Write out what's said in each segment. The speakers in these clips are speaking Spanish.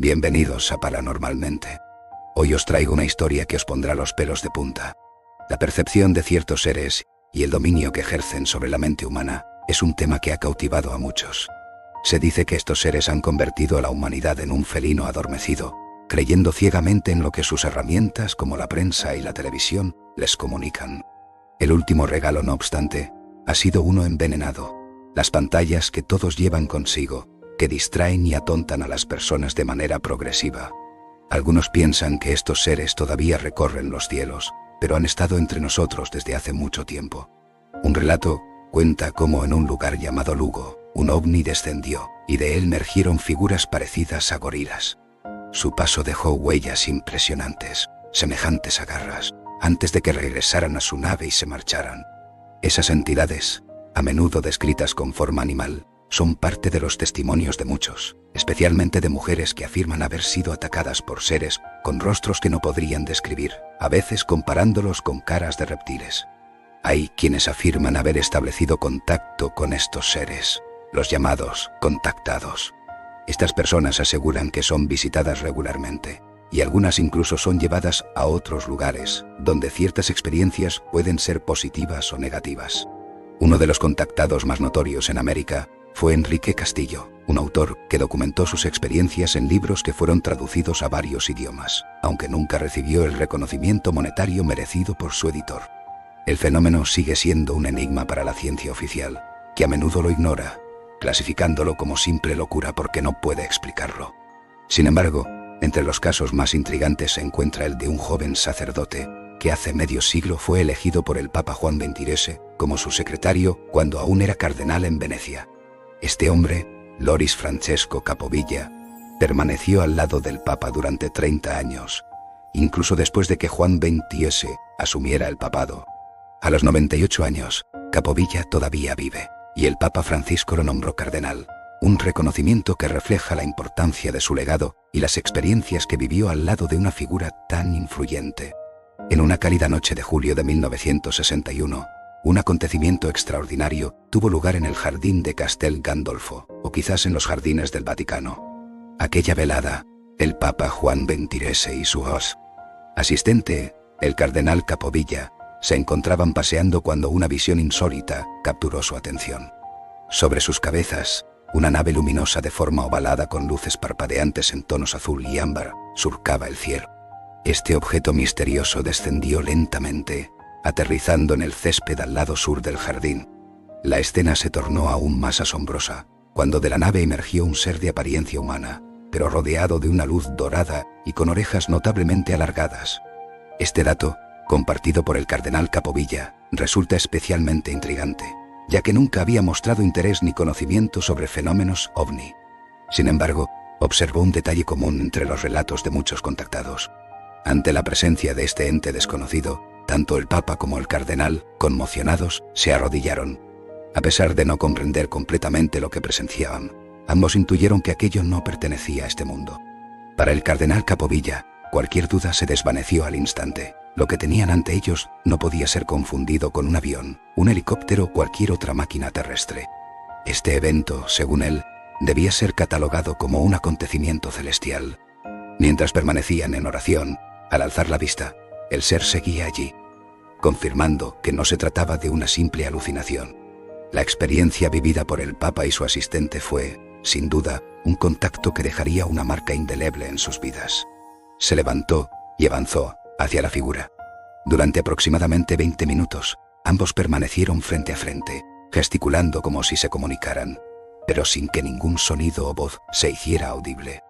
Bienvenidos a Paranormalmente. Hoy os traigo una historia que os pondrá los pelos de punta. La percepción de ciertos seres y el dominio que ejercen sobre la mente humana es un tema que ha cautivado a muchos. Se dice que estos seres han convertido a la humanidad en un felino adormecido, creyendo ciegamente en lo que sus herramientas como la prensa y la televisión les comunican. El último regalo, no obstante, ha sido uno envenenado: las pantallas que todos llevan consigo, que distraen y atontan a las personas de manera progresiva. Algunos piensan que estos seres todavía recorren los cielos, pero han estado entre nosotros desde hace mucho tiempo. Un relato cuenta cómo en un lugar llamado Lugo, un ovni descendió, y de él emergieron figuras parecidas a gorilas. Su paso dejó huellas impresionantes, semejantes a garras, antes de que regresaran a su nave y se marcharan. Esas entidades, a menudo descritas con forma animal, son parte de los testimonios de muchos, especialmente de mujeres que afirman haber sido atacadas por seres con rostros que no podrían describir, a veces comparándolos con caras de reptiles. Hay quienes afirman haber establecido contacto con estos seres, los llamados contactados. Estas personas aseguran que son visitadas regularmente, y algunas incluso son llevadas a otros lugares, donde ciertas experiencias pueden ser positivas o negativas. Uno de los contactados más notorios en América fue Enrique Castillo, un autor que documentó sus experiencias en libros que fueron traducidos a varios idiomas, aunque nunca recibió el reconocimiento monetario merecido por su editor. El fenómeno sigue siendo un enigma para la ciencia oficial, que a menudo lo ignora, clasificándolo como simple locura porque no puede explicarlo. Sin embargo, entre los casos más intrigantes se encuentra el de un joven sacerdote que hace medio siglo fue elegido por el Papa Juan XXIII como su secretario cuando aún era cardenal en Venecia. Este hombre, Loris Francesco Capovilla, permaneció al lado del Papa durante 30 años, incluso después de que Juan XXIII asumiera el papado. A los 98 años, Capovilla todavía vive, y el Papa Francisco lo nombró cardenal, un reconocimiento que refleja la importancia de su legado y las experiencias que vivió al lado de una figura tan influyente. En una cálida noche de julio de 1961, un acontecimiento extraordinario tuvo lugar en el jardín de Castel Gandolfo, o quizás en los jardines del Vaticano. Aquella velada, el Papa Juan XXIII y su asistente, el cardenal Capovilla, se encontraban paseando cuando una visión insólita capturó su atención. Sobre sus cabezas, una nave luminosa de forma ovalada con luces parpadeantes en tonos azul y ámbar surcaba el cielo. Este objeto misterioso descendió lentamente, aterrizando en el césped al lado sur del jardín. La escena se tornó aún más asombrosa, cuando de la nave emergió un ser de apariencia humana, pero rodeado de una luz dorada y con orejas notablemente alargadas. Este dato, compartido por el cardenal Capovilla, resulta especialmente intrigante, ya que nunca había mostrado interés ni conocimiento sobre fenómenos ovni. Sin embargo, observó un detalle común entre los relatos de muchos contactados. Ante la presencia de este ente desconocido, tanto el Papa como el cardenal, conmocionados, se arrodillaron. A pesar de no comprender completamente lo que presenciaban, ambos intuyeron que aquello no pertenecía a este mundo. Para el cardenal Capovilla, cualquier duda se desvaneció al instante. Lo que tenían ante ellos no podía ser confundido con un avión, un helicóptero o cualquier otra máquina terrestre. Este evento, según él, debía ser catalogado como un acontecimiento celestial. Mientras permanecían en oración, al alzar la vista, el ser seguía allí, confirmando que no se trataba de una simple alucinación. La experiencia vivida por el Papa y su asistente fue, sin duda, un contacto que dejaría una marca indeleble en sus vidas. Se levantó y avanzó hacia la figura. Durante aproximadamente 20 minutos, ambos permanecieron frente a frente, gesticulando como si se comunicaran, pero sin que ningún sonido o voz se hiciera audible.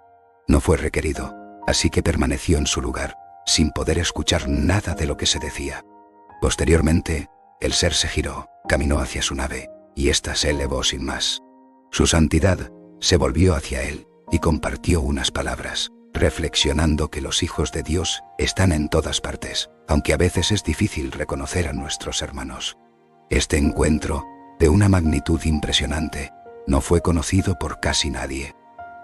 No fue requerido, así que permaneció en su lugar, sin poder escuchar nada de lo que se decía. Posteriormente, el ser se giró, caminó hacia su nave, y ésta se elevó sin más. Su santidad se volvió hacia él y compartió unas palabras, reflexionando que los hijos de Dios están en todas partes, aunque a veces es difícil reconocer a nuestros hermanos. Este encuentro, de una magnitud impresionante, no fue conocido por casi nadie.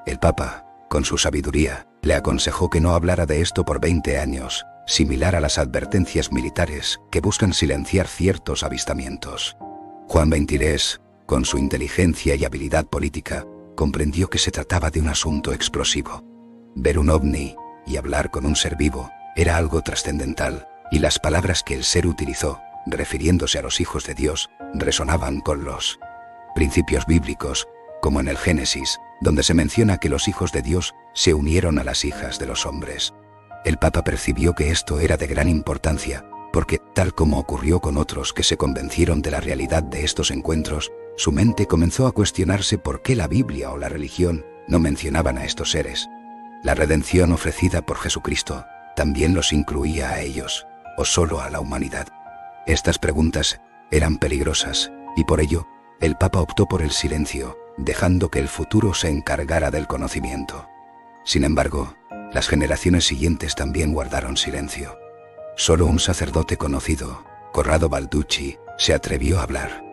El Papa, con su sabiduría, le aconsejó que no hablara de esto por 20 años, similar a las advertencias militares que buscan silenciar ciertos avistamientos. Juan XXIII, con su inteligencia y habilidad política, comprendió que se trataba de un asunto explosivo. Ver un ovni y hablar con un ser vivo era algo trascendental, y las palabras que el ser utilizó, refiriéndose a los hijos de Dios, resonaban con los principios bíblicos, como en el Génesis, donde se menciona que los hijos de Dios se unieron a las hijas de los hombres. El Papa percibió que esto era de gran importancia, porque, tal como ocurrió con otros que se convencieron de la realidad de estos encuentros, su mente comenzó a cuestionarse por qué la Biblia o la religión no mencionaban a estos seres. La redención ofrecida por Jesucristo también los incluía a ellos, o solo a la humanidad. Estas preguntas eran peligrosas, y por ello, el Papa optó por el silencio, dejando que el futuro se encargara del conocimiento. Sin embargo, las generaciones siguientes también guardaron silencio. Solo un sacerdote conocido, Corrado Balducci, se atrevió a hablar,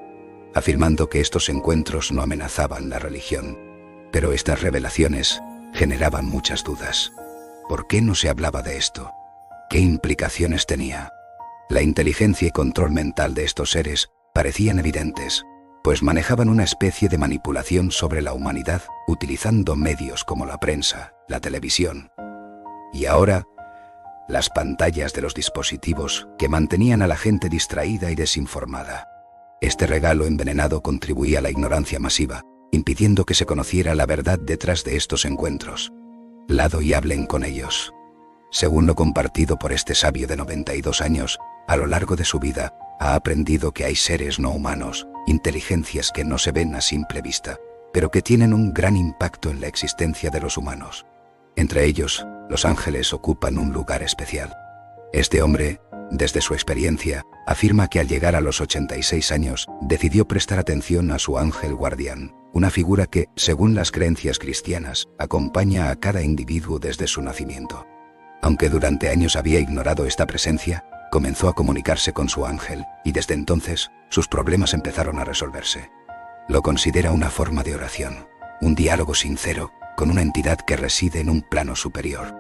afirmando que estos encuentros no amenazaban la religión. Pero estas revelaciones generaban muchas dudas. ¿Por qué no se hablaba de esto? ¿Qué implicaciones tenía? La inteligencia y control mental de estos seres parecían evidentes, pues manejaban una especie de manipulación sobre la humanidad utilizando medios como la prensa, la televisión. Y ahora, las pantallas de los dispositivos que mantenían a la gente distraída y desinformada. Este regalo envenenado contribuía a la ignorancia masiva, impidiendo que se conociera la verdad detrás de estos encuentros. Lado y hablen con ellos. Según lo compartido por este sabio de 92 años, a lo largo de su vida, ha aprendido que hay seres no humanos, inteligencias que no se ven a simple vista, pero que tienen un gran impacto en la existencia de los humanos. Entre ellos, los ángeles ocupan un lugar especial. Este hombre, desde su experiencia, afirma que al llegar a los 86 años, decidió prestar atención a su ángel guardián, una figura que, según las creencias cristianas, acompaña a cada individuo desde su nacimiento. Aunque durante años había ignorado esta presencia, comenzó a comunicarse con su ángel, y desde entonces, sus problemas empezaron a resolverse. Lo considera una forma de oración, un diálogo sincero, con una entidad que reside en un plano superior.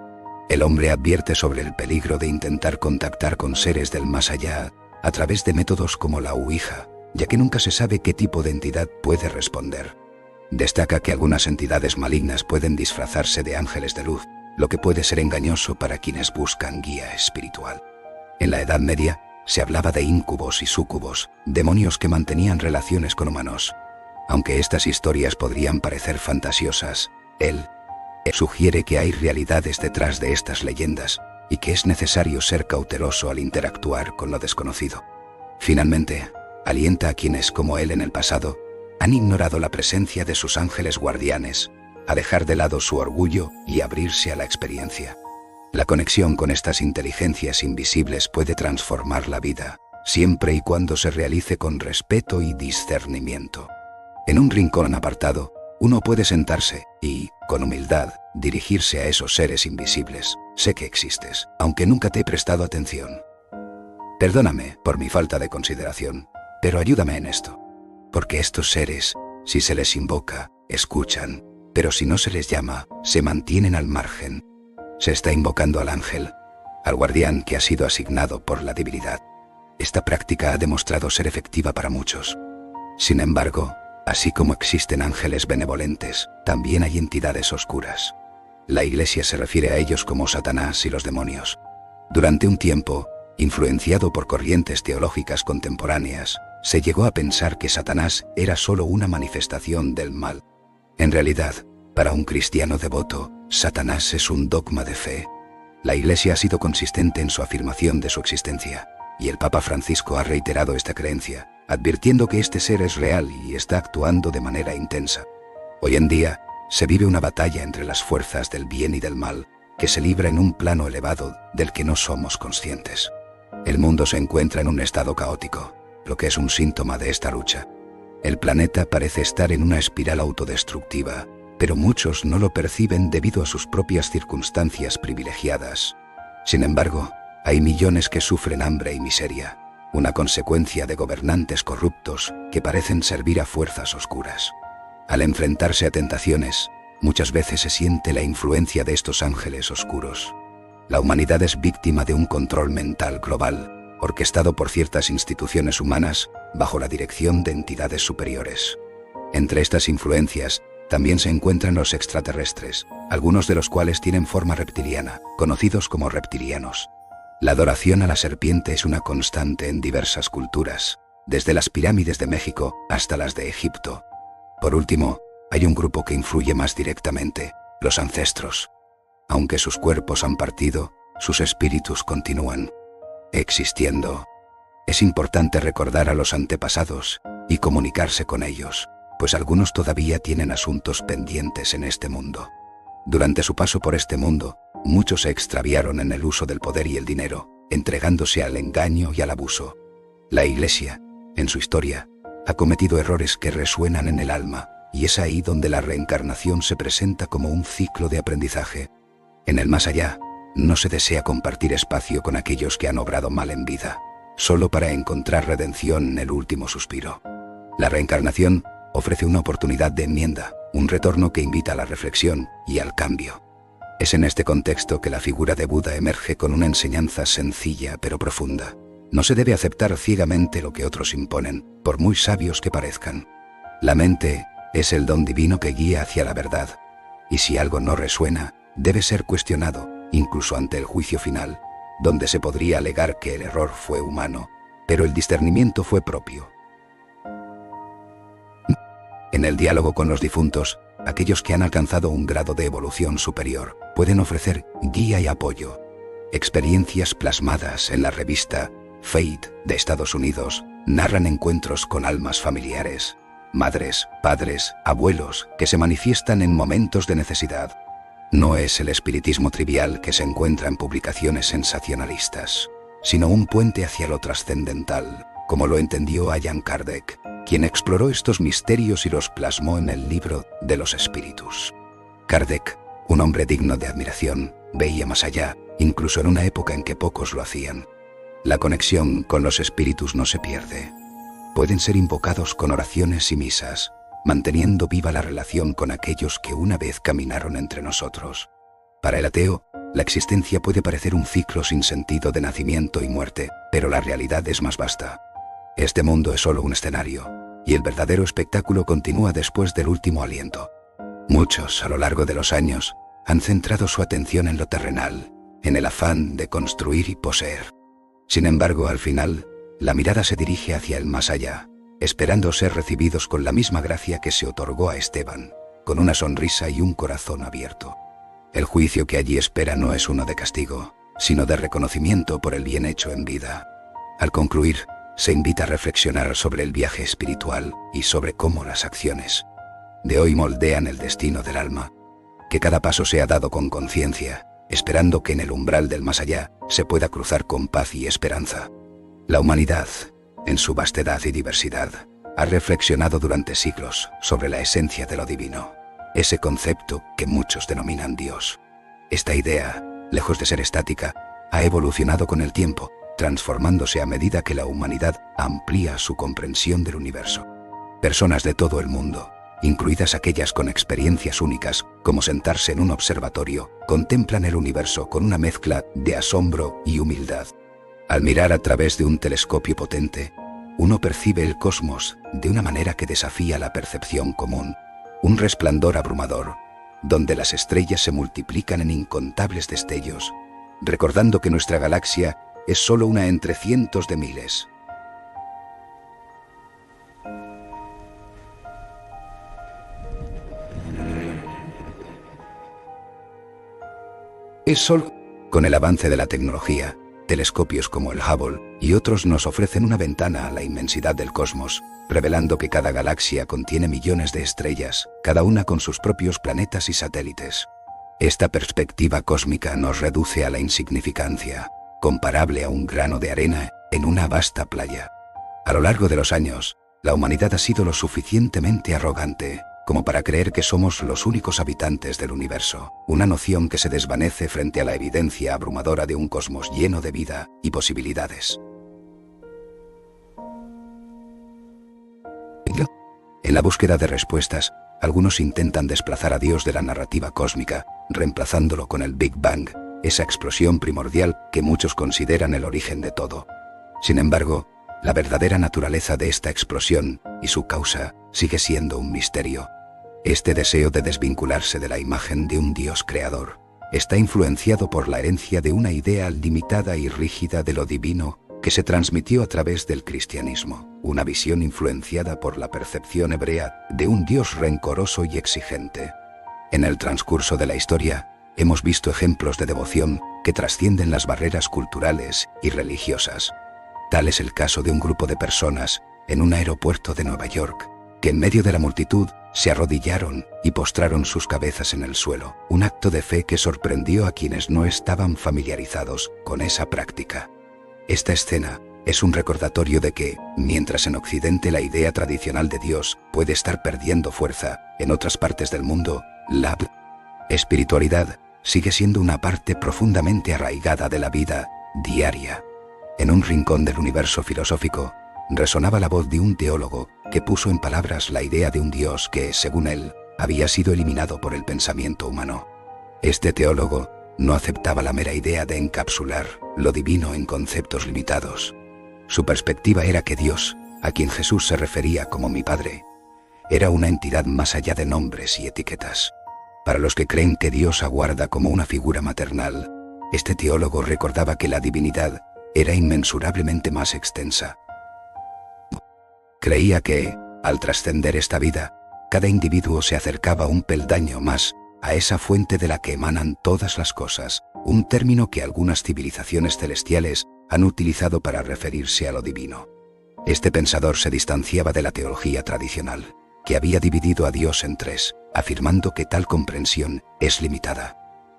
El hombre advierte sobre el peligro de intentar contactar con seres del más allá a través de métodos como la Ouija, ya que nunca se sabe qué tipo de entidad puede responder. Destaca que algunas entidades malignas pueden disfrazarse de ángeles de luz, lo que puede ser engañoso para quienes buscan guía espiritual. En la Edad Media, se hablaba de íncubos y súcubos, demonios que mantenían relaciones con humanos. Aunque estas historias podrían parecer fantasiosas, él sugiere que hay realidades detrás de estas leyendas y que es necesario ser cauteloso al interactuar con lo desconocido. Finalmente, alienta a quienes, como él en el pasado, han ignorado la presencia de sus ángeles guardianes, a dejar de lado su orgullo y abrirse a la experiencia. La conexión con estas inteligencias invisibles puede transformar la vida, siempre y cuando se realice con respeto y discernimiento. En un rincón apartado, uno puede sentarse y, con humildad, dirigirse a esos seres invisibles. Sé que existes, aunque nunca te he prestado atención. Perdóname por mi falta de consideración, pero ayúdame en esto. Porque estos seres, si se les invoca, escuchan, pero si no se les llama, se mantienen al margen. Se está invocando al ángel, al guardián que ha sido asignado por la divinidad. Esta práctica ha demostrado ser efectiva para muchos. Sin embargo, así como existen ángeles benevolentes, también hay entidades oscuras. La Iglesia se refiere a ellos como Satanás y los demonios. Durante un tiempo, influenciado por corrientes teológicas contemporáneas, se llegó a pensar que Satanás era solo una manifestación del mal. En realidad, para un cristiano devoto, Satanás es un dogma de fe. La Iglesia ha sido consistente en su afirmación de su existencia, y el Papa Francisco ha reiterado esta creencia, advirtiendo que este ser es real y está actuando de manera intensa. Hoy en día, se vive una batalla entre las fuerzas del bien y del mal, que se libra en un plano elevado del que no somos conscientes. El mundo se encuentra en un estado caótico, lo que es un síntoma de esta lucha. El planeta parece estar en una espiral autodestructiva, pero muchos no lo perciben debido a sus propias circunstancias privilegiadas. Sin embargo, hay millones que sufren hambre y miseria, una consecuencia de gobernantes corruptos que parecen servir a fuerzas oscuras. Al enfrentarse a tentaciones, muchas veces se siente la influencia de estos ángeles oscuros. La humanidad es víctima de un control mental global, orquestado por ciertas instituciones humanas bajo la dirección de entidades superiores. Entre estas influencias, también se encuentran los extraterrestres, algunos de los cuales tienen forma reptiliana, conocidos como reptilianos. La adoración a la serpiente es una constante en diversas culturas, desde las pirámides de México hasta las de Egipto. Por último, hay un grupo que influye más directamente, los ancestros. Aunque sus cuerpos han partido, sus espíritus continúan existiendo. Es importante recordar a los antepasados y comunicarse con ellos, pues algunos todavía tienen asuntos pendientes en este mundo. Durante su paso por este mundo, muchos se extraviaron en el uso del poder y el dinero, entregándose al engaño y al abuso. La Iglesia, en su historia, ha cometido errores que resuenan en el alma, y es ahí donde la reencarnación se presenta como un ciclo de aprendizaje. En el más allá, no se desea compartir espacio con aquellos que han obrado mal en vida, solo para encontrar redención en el último suspiro. La reencarnación ofrece una oportunidad de enmienda, un retorno que invita a la reflexión y al cambio. Es en este contexto que la figura de Buda emerge con una enseñanza sencilla pero profunda. No se debe aceptar ciegamente lo que otros imponen, por muy sabios que parezcan. La mente es el don divino que guía hacia la verdad, y si algo no resuena, debe ser cuestionado, incluso ante el juicio final, donde se podría alegar que el error fue humano, pero el discernimiento fue propio. En el diálogo con los difuntos, aquellos que han alcanzado un grado de evolución superior pueden ofrecer guía y apoyo. Experiencias plasmadas en la revista Fate de Estados Unidos narran encuentros con almas familiares, madres, padres, abuelos, que se manifiestan en momentos de necesidad. No es el espiritismo trivial que se encuentra en publicaciones sensacionalistas, sino un puente hacia lo trascendental, como lo entendió Allan Kardec, quien exploró estos misterios y los plasmó en el libro de los espíritus. Kardec, un hombre digno de admiración, veía más allá, incluso en una época en que pocos lo hacían. La conexión con los espíritus no se pierde. Pueden ser invocados con oraciones y misas, manteniendo viva la relación con aquellos que una vez caminaron entre nosotros. Para el ateo, la existencia puede parecer un ciclo sin sentido de nacimiento y muerte, pero la realidad es más vasta. Este mundo es solo un escenario, y el verdadero espectáculo continúa después del último aliento. Muchos, a lo largo de los años, han centrado su atención en lo terrenal, en el afán de construir y poseer. Sin embargo, al final, la mirada se dirige hacia el más allá, esperando ser recibidos con la misma gracia que se otorgó a Esteban, con una sonrisa y un corazón abierto. El juicio que allí espera no es uno de castigo, sino de reconocimiento por el bien hecho en vida. Al concluir, se invita a reflexionar sobre el viaje espiritual y sobre cómo las acciones de hoy moldean el destino del alma. Que cada paso sea dado con conciencia, esperando que en el umbral del más allá se pueda cruzar con paz y esperanza. La humanidad, en su vastedad y diversidad, ha reflexionado durante siglos sobre la esencia de lo divino, ese concepto que muchos denominan Dios. Esta idea, lejos de ser estática, ha evolucionado con el tiempo, transformándose a medida que la humanidad amplía su comprensión del universo. Personas de todo el mundo, incluidas aquellas con experiencias únicas, como sentarse en un observatorio, contemplan el universo con una mezcla de asombro y humildad. Al mirar a través de un telescopio potente, uno percibe el cosmos de una manera que desafía la percepción común, un resplandor abrumador, donde las estrellas se multiplican en incontables destellos, recordando que nuestra galaxia es solo una entre cientos de miles. Es solo con el avance de la tecnología, telescopios como el Hubble y otros nos ofrecen una ventana a la inmensidad del cosmos, revelando que cada galaxia contiene millones de estrellas, cada una con sus propios planetas y satélites. Esta perspectiva cósmica nos reduce a la insignificancia, comparable a un grano de arena en una vasta playa. A lo largo de los años, la humanidad ha sido lo suficientemente arrogante como para creer que somos los únicos habitantes del universo, una noción que se desvanece frente a la evidencia abrumadora de un cosmos lleno de vida y posibilidades. En la búsqueda de respuestas, algunos intentan desplazar a Dios de la narrativa cósmica, reemplazándolo con el Big Bang, esa explosión primordial que muchos consideran el origen de todo. Sin embargo, la verdadera naturaleza de esta explosión y su causa sigue siendo un misterio. Este deseo de desvincularse de la imagen de un Dios creador está influenciado por la herencia de una idea limitada y rígida de lo divino que se transmitió a través del cristianismo, una visión influenciada por la percepción hebrea de un Dios rencoroso y exigente. En el transcurso de la historia, hemos visto ejemplos de devoción que trascienden las barreras culturales y religiosas. Tal es el caso de un grupo de personas en un aeropuerto de Nueva York, que en medio de la multitud se arrodillaron y postraron sus cabezas en el suelo, un acto de fe que sorprendió a quienes no estaban familiarizados con esa práctica. Esta escena es un recordatorio de que, mientras en Occidente la idea tradicional de Dios puede estar perdiendo fuerza, en otras partes del mundo, la espiritualidad sigue siendo una parte profundamente arraigada de la vida diaria. En un rincón del universo filosófico, resonaba la voz de un teólogo que puso en palabras la idea de un Dios que, según él, había sido eliminado por el pensamiento humano. Este teólogo no aceptaba la mera idea de encapsular lo divino en conceptos limitados. Su perspectiva era que Dios, a quien Jesús se refería como mi Padre, era una entidad más allá de nombres y etiquetas. Para los que creen que Dios aguarda como una figura maternal, este teólogo recordaba que la divinidad era inmensurablemente más extensa. Creía que, al trascender esta vida, cada individuo se acercaba un peldaño más a esa fuente de la que emanan todas las cosas, un término que algunas civilizaciones celestiales han utilizado para referirse a lo divino. Este pensador se distanciaba de la teología tradicional, que había dividido a Dios en tres, afirmando que tal comprensión es limitada.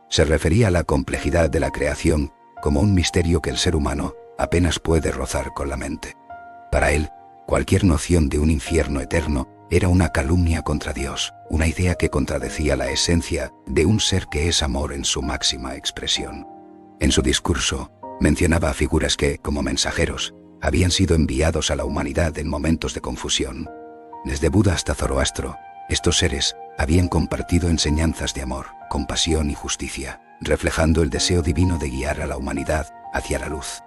Se refería a la complejidad de la creación como un misterio que el ser humano apenas puede rozar con la mente. Para él, cualquier noción de un infierno eterno era una calumnia contra Dios, una idea que contradecía la esencia de un ser que es amor en su máxima expresión. En su discurso, mencionaba a figuras que, como mensajeros, habían sido enviados a la humanidad en momentos de confusión. Desde Buda hasta Zoroastro, estos seres habían compartido enseñanzas de amor, compasión y justicia, reflejando el deseo divino de guiar a la humanidad hacia la luz.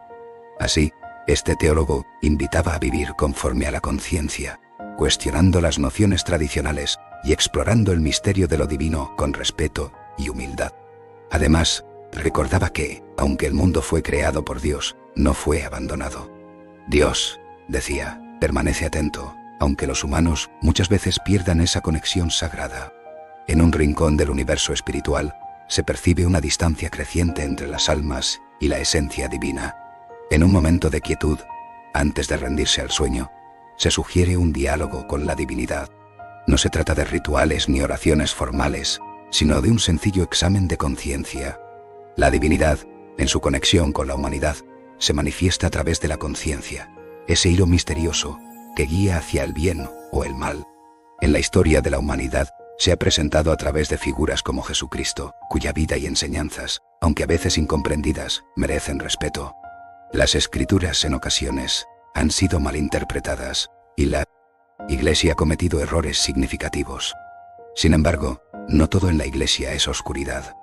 Así, este teólogo invitaba a vivir conforme a la conciencia, cuestionando las nociones tradicionales y explorando el misterio de lo divino con respeto y humildad. Además, recordaba que, aunque el mundo fue creado por Dios, no fue abandonado. Dios, decía, permanece atento, aunque los humanos muchas veces pierdan esa conexión sagrada. En un rincón del universo espiritual, se percibe una distancia creciente entre las almas y la esencia divina. En un momento de quietud, antes de rendirse al sueño, se sugiere un diálogo con la divinidad. No se trata de rituales ni oraciones formales, sino de un sencillo examen de conciencia. La divinidad, en su conexión con la humanidad, se manifiesta a través de la conciencia, ese hilo misterioso que guía hacia el bien o el mal. En la historia de la humanidad se ha presentado a través de figuras como Jesucristo, cuya vida y enseñanzas, aunque a veces incomprendidas, merecen respeto. Las Escrituras en ocasiones han sido malinterpretadas y la Iglesia ha cometido errores significativos. Sin embargo, no todo en la Iglesia es oscuridad.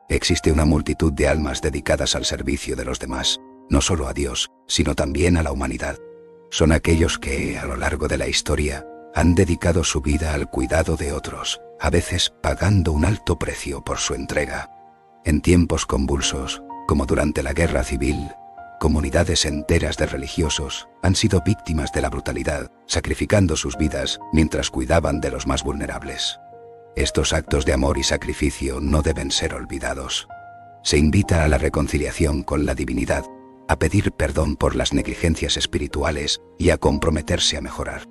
Existe una multitud de almas dedicadas al servicio de los demás, no solo a Dios, sino también a la humanidad. Son aquellos que, a lo largo de la historia, han dedicado su vida al cuidado de otros, a veces pagando un alto precio por su entrega. En tiempos convulsos, como durante la Guerra Civil, comunidades enteras de religiosos han sido víctimas de la brutalidad, sacrificando sus vidas mientras cuidaban de los más vulnerables. Estos actos de amor y sacrificio no deben ser olvidados. Se invita a la reconciliación con la divinidad, a pedir perdón por las negligencias espirituales y a comprometerse a mejorar.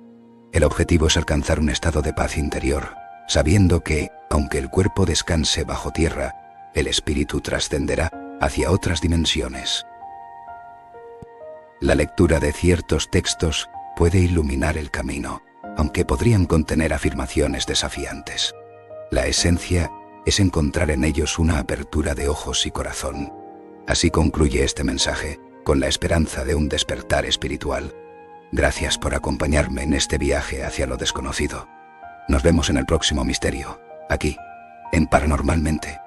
El objetivo es alcanzar un estado de paz interior, sabiendo que, aunque el cuerpo descanse bajo tierra, el espíritu trascenderá hacia otras dimensiones. La lectura de ciertos textos puede iluminar el camino, aunque podrían contener afirmaciones desafiantes. La esencia es encontrar en ellos una apertura de ojos y corazón. Así concluye este mensaje, con la esperanza de un despertar espiritual. Gracias por acompañarme en este viaje hacia lo desconocido. Nos vemos en el próximo misterio, aquí, en Paranormalmente.